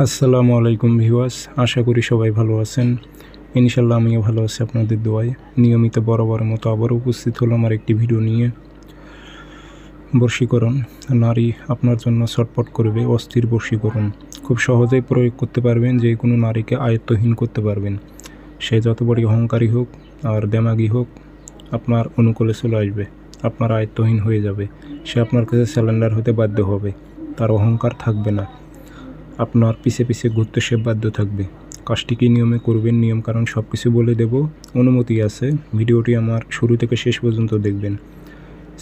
আসসালামু আলাইকুম ভিউয়ার্স, আশা করি সবাই ভালো আছেন। ইনশাল্লাহ আমিও ভালো আছি আপনাদের দোয়ায়। নিয়মিত বরাবরের মতো আবারও উপস্থিত হলো আমার একটি ভিডিও নিয়ে। বশীকরণ নারী আপনার জন্য ছটফট করবে, অস্থির বশীকরণ খুব সহজেই প্রয়োগ করতে পারবেন, যে কোনো নারীকে আয়ত্তহীন করতে পারবেন। সে যত বড় অহংকারী হোক আর দেমাগী হোক, আপনার অনুকূলে চলে আসবে, আপনার আয়ত্তহীন হয়ে যাবে। সে আপনার কাছে স্যালেন্ডার হতে বাধ্য হবে, তার অহংকার থাকবে না, আপনার পিছে পিছে ঘুরতে সে বাধ্য থাকবে। কাজটি কী নিয়মে করবেন, নিয়ম কারণ সব কিছু বলে দেব, অনুমতি আছে। ভিডিওটি আমার শুরু থেকে শেষ পর্যন্ত দেখবেন।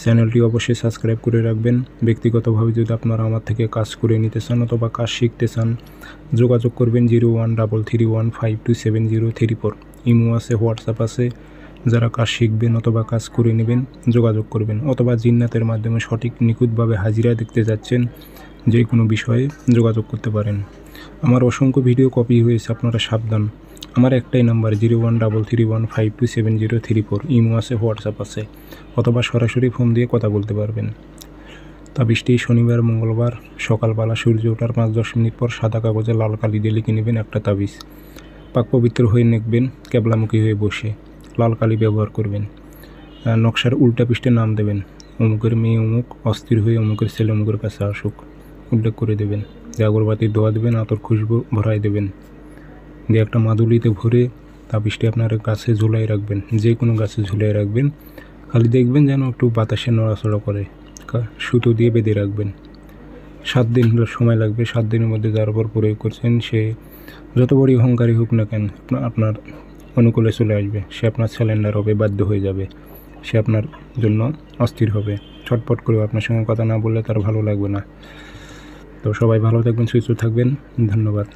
চ্যানেলটি অবশ্যই সাবস্ক্রাইব করে রাখবেন। ব্যক্তিগতভাবে যদি আপনারা আমার থেকে কাজ করে নিতে চান অথবা কাজ শিখতে চান, যোগাযোগ করবেন 0133152703 ইমো আছে, হোয়াটসঅ্যাপ আছে। যারা কাজ শিখবেন অথবা কাজ করে নেবেন যোগাযোগ করবেন, অথবা জিন্নাতের মাধ্যমে সঠিক নিখুঁতভাবে হাজিরা দেখতে যাচ্ছেন, যে কোনো বিষয়ে যোগাযোগ করতে পারেন। আমার অসংখ্য ভিডিও কপি হয়েছে, আপনারা সাবধান। আমার একটাই নাম্বার 0133152703 ইমো আছে, হোয়াটসঅ্যাপ আছে, অথবা সরাসরি ফোন দিয়ে কথা বলতে পারবেন। তাবিজটি শনিবার মঙ্গলবার সকালবেলা সূর্য ওঠার 5-10 মিনিট পর সাদা কাগজে লাল কালি দিয়ে লিখে নেবেন একটা তাবিজ। পাক পবিত্র হয়ে নেকবেন, ক্যাবলামুখী হয়ে বসে লাল কালি ব্যবহার করবেন। নকশার উল্টা পৃষ্ঠে নাম দেবেন, অমুকের মেয়ে অমুক অস্থির হয়ে অমুকের ছেলে অমুকের কাছে আসুক, উল্লেখ করে দেবেন। যে আগরবাতির দোয়া দেবেন, আতর খুশবু ভরাই দেবেন, দিয়ে একটা মাদুলিতে ভরে তাবিজটি আপনার গাছে ঝুলাই রাখবেন, যে কোনো গাছে ঝুলাই রাখবেন। খালি দেখবেন যেন একটু বাতাসে নড়াচড়া করে, সুতো দিয়ে বেঁধে রাখবেন। 7 দিন সময় লাগবে। 7 দিনের মধ্যে যার উপর প্রয়োগ করছেন, সে যত বড় অহংকারী হোক না কেন, আপনার অনুকূলে চলে আসবে। সে আপনার স্যালেন্ডার হবে, বাধ্য হয়ে যাবে। সে আপনার জন্য অস্থির হবে, ছটফট করে আপনার সঙ্গে কথা না বললে তার ভালো লাগবে না। তো সবাই ভালো থাকবেন, সুস্থ থাকবেন, ধন্যবাদ।